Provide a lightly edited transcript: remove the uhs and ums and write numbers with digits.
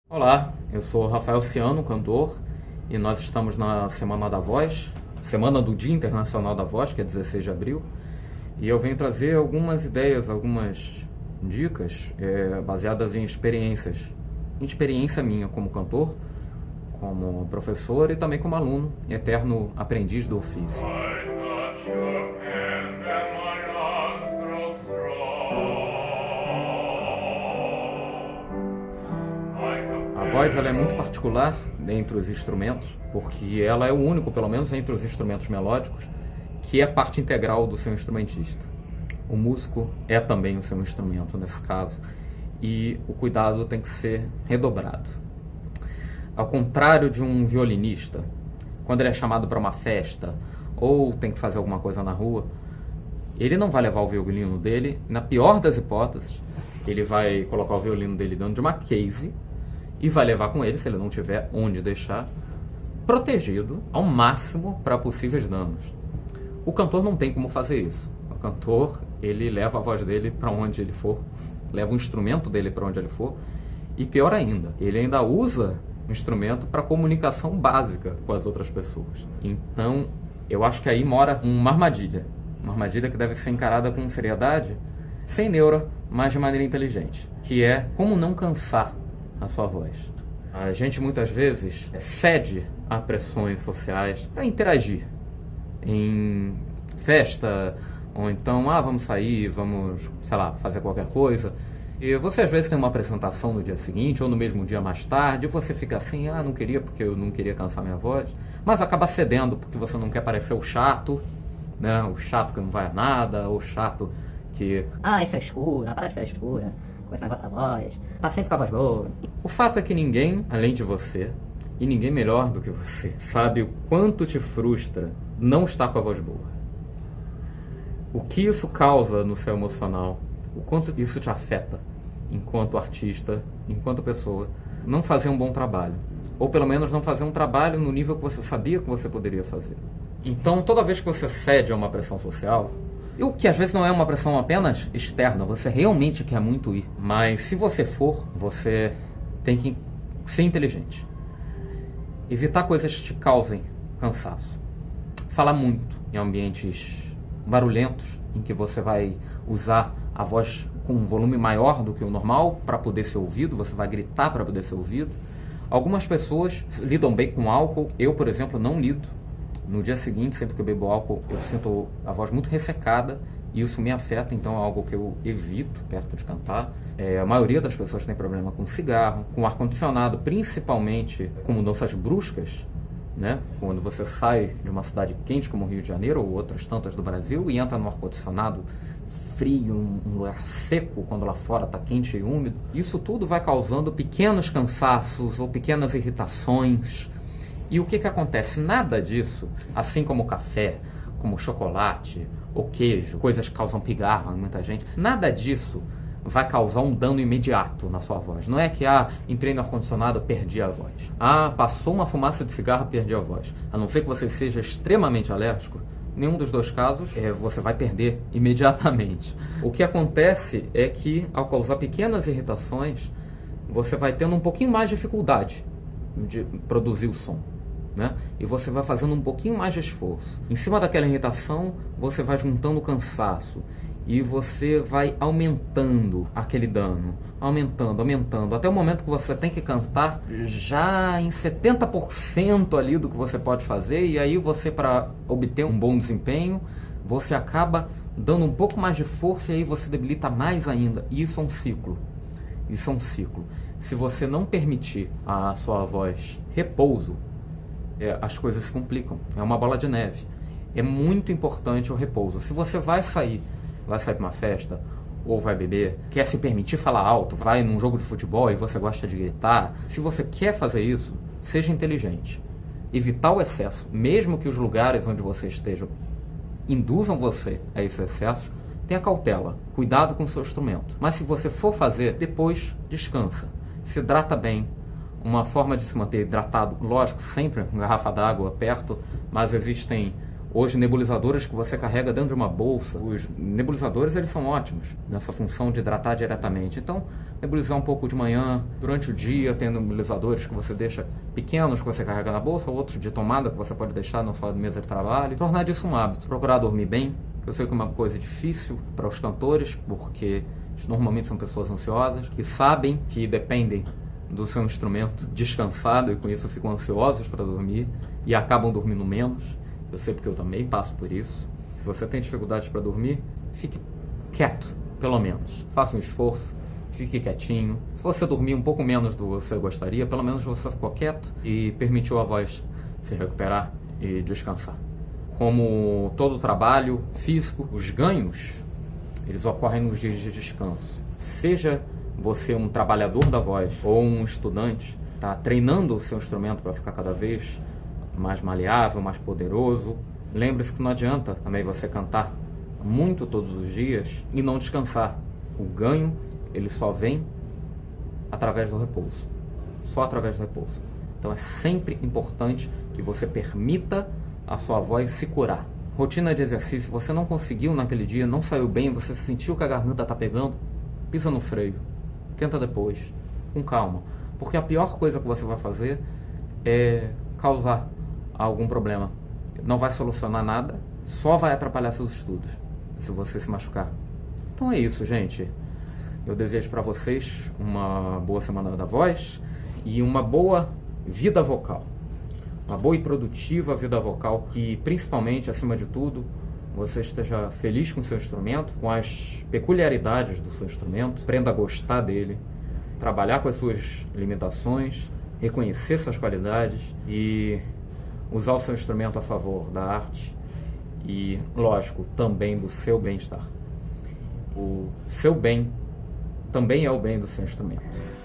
Olá, eu sou Rafael Ciano, cantor, e nós estamos na Semana da Voz, Semana do Dia Internacional da Voz, que é 16 de abril, e eu venho trazer algumas ideias, algumas dicas baseadas em experiência minha como cantor, como professor e também como aluno, eterno aprendiz do ofício. A voz ela é muito particular entre os instrumentos, porque ela é o único, pelo menos entre os instrumentos melódicos, que é parte integral do seu instrumentista. O músico é também o seu instrumento nesse caso, e o cuidado tem que ser redobrado. Ao contrário de um violinista, quando ele é chamado para uma festa ou tem que fazer alguma coisa na rua, ele não vai levar o violino dele, na pior das hipóteses, ele vai colocar o violino dele dentro de uma case e vai levar com ele, se ele não tiver onde deixar, protegido ao máximo para possíveis danos. O cantor não tem como fazer isso. O cantor, ele leva a voz dele para onde ele for, leva o instrumento dele para onde ele for, e pior ainda, ele ainda usa o instrumento para comunicação básica com as outras pessoas. Então, eu acho que aí mora uma armadilha que deve ser encarada com seriedade, sem neura, mas de maneira inteligente, que é como não cansar a sua voz. A gente muitas vezes cede a pressões sociais para interagir em festa, ou então, vamos sair, vamos, sei lá, fazer qualquer coisa. E você às vezes tem uma apresentação no dia seguinte, ou no mesmo dia mais tarde, e você fica assim, não queria porque eu não queria cansar minha voz, mas acaba cedendo porque você não quer parecer o chato, né? O chato que não vai a nada, ou o chato que... é frescura, para de frescura, com esse negócio da voz, tá sempre com a voz boa. O fato é que ninguém, além de você, e ninguém melhor do que você, sabe o quanto te frustra não estar com a voz boa. O que isso causa no seu emocional, o quanto isso te afeta enquanto artista, enquanto pessoa, não fazer um bom trabalho. Ou pelo menos não fazer um trabalho no nível que você sabia que você poderia fazer. Então, toda vez que você cede a uma pressão social, e o que às vezes não é uma pressão apenas externa, você realmente quer muito ir. Mas se você for, você tem que ser inteligente. Evitar coisas que te causem cansaço. Falar muito em ambientes barulhentos, em que você vai usar a voz com um volume maior do que o normal para poder ser ouvido, você vai gritar para poder ser ouvido. Algumas pessoas lidam bem com álcool, eu, por exemplo, não lido. No dia seguinte, sempre que eu bebo álcool, eu sinto a voz muito ressecada e isso me afeta, então é algo que eu evito perto de cantar. A maioria das pessoas tem problema com cigarro, com ar-condicionado, principalmente com mudanças bruscas, né? Quando você sai de uma cidade quente como o Rio de Janeiro ou outras tantas do Brasil e entra no ar-condicionado frio, um lugar seco, quando lá fora está quente e úmido, isso tudo vai causando pequenos cansaços ou pequenas irritações. E o que acontece? Nada disso, assim como o café, como o chocolate, o queijo, coisas que causam pigarro em muita gente, nada disso vai causar um dano imediato na sua voz. Não é que, entrei no ar-condicionado, perdi a voz. Passou uma fumaça de cigarro, perdi a voz. A não ser que você seja extremamente alérgico, nenhum dos dois casos você vai perder imediatamente. O que acontece é que, ao causar pequenas irritações, você vai tendo um pouquinho mais de dificuldade de produzir o som, né? E você vai fazendo um pouquinho mais de esforço. Em cima daquela irritação, você vai juntando cansaço e você vai aumentando aquele dano, aumentando, até o momento que você tem que cantar já em 70% ali do que você pode fazer, e aí você, para obter um bom desempenho, você acaba dando um pouco mais de força e aí você debilita mais ainda. E isso é um ciclo. Isso é um ciclo. Se você não permitir à sua voz repouso, as coisas se complicam. É uma bola de neve. É muito importante o repouso. Se você vai sair para uma festa, ou vai beber, quer se permitir falar alto, vai num jogo de futebol e você gosta de gritar, se você quer fazer isso, seja inteligente. Evitar o excesso, mesmo que os lugares onde você esteja induzam você a esse excesso, tenha cautela, cuidado com o seu instrumento. Mas se você for fazer, depois descansa. Se hidrata bem. Uma forma de se manter hidratado, lógico, sempre com garrafa d'água perto, mas existem Hoje, nebulizadores que você carrega dentro de uma bolsa, os nebulizadores eles são ótimos nessa função de hidratar diretamente. Então, nebulizar um pouco de manhã, durante o dia, tem nebulizadores que você deixa pequenos que você carrega na bolsa, outros de tomada que você pode deixar na sua mesa de trabalho. Tornar disso um hábito. Procurar dormir bem. Eu sei que é uma coisa difícil para os cantores, porque normalmente são pessoas ansiosas, que sabem que dependem do seu instrumento descansado e com isso ficam ansiosos para dormir e acabam dormindo menos. Eu sei porque eu também passo por isso. Se você tem dificuldades para dormir, fique quieto, pelo menos. Faça um esforço, fique quietinho. Se você dormir um pouco menos do que você gostaria, pelo menos você ficou quieto e permitiu a voz se recuperar e descansar. Como todo trabalho físico, os ganhos, eles ocorrem nos dias de descanso. Seja você um trabalhador da voz ou um estudante, está treinando o seu instrumento para ficar cada vez mais maleável, mais poderoso. Lembre-se que não adianta também você cantar muito todos os dias e não descansar. O ganho, ele só vem através do repouso. Só através do repouso. Então é sempre importante que você permita a sua voz se curar. Rotina de exercício, você não conseguiu naquele dia, não saiu bem, você sentiu que a garganta está pegando, pisa no freio. Tenta depois, com calma. Porque a pior coisa que você vai fazer é causar algum problema. Não vai solucionar nada, só vai atrapalhar seus estudos, se você se machucar. Então é isso, gente. Eu desejo para vocês uma boa semana da voz e uma boa vida vocal. Uma boa e produtiva vida vocal, que principalmente, acima de tudo, você esteja feliz com o seu instrumento, com as peculiaridades do seu instrumento, aprenda a gostar dele, trabalhar com as suas limitações, reconhecer suas qualidades e usar o seu instrumento a favor da arte e, lógico, também do seu bem-estar. O seu bem também é o bem do seu instrumento.